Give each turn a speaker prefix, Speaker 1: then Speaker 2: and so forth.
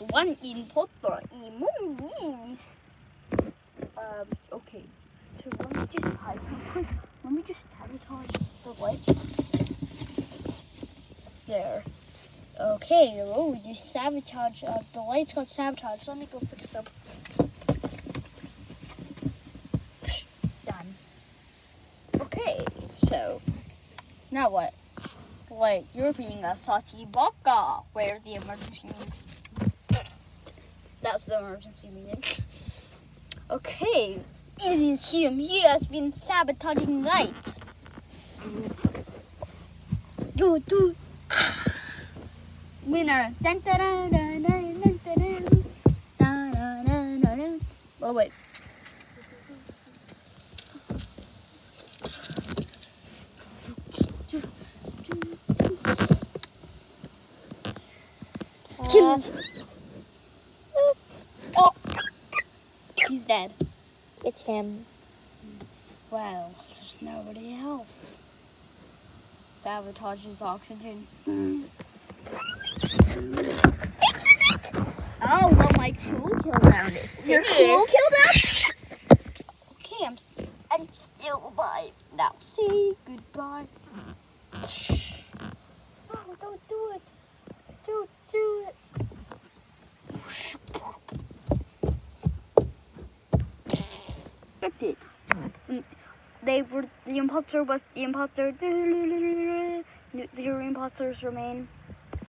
Speaker 1: One imposter. Okay. So let me just hide real quick. Let me just sabotage the light. There. Okay, we just sabotage. The lights got sabotaged. Let me go fix them. Done. Okay, so now what? Wait, you're being a saucy baka. Where's the emergency meeting? That's the emergency meeting. Okay, it is him. He has been sabotaging light. Do. Winner. Dun, dun, dun, dun, dun, dun, dun, dun, dun, dun, dun. Oh wait. Kill him. Oh, he's dead.
Speaker 2: It's him.
Speaker 1: Well, there's nobody else. Sabotages oxygen. Oh, well, my cool cooldown is finished.
Speaker 2: Your cool
Speaker 1: cooldown? Okay, I'm still alive. Now say goodbye. Oh, don't do it. Don't do it. Scripted. The imposter was the imposter. 0 imposters remain.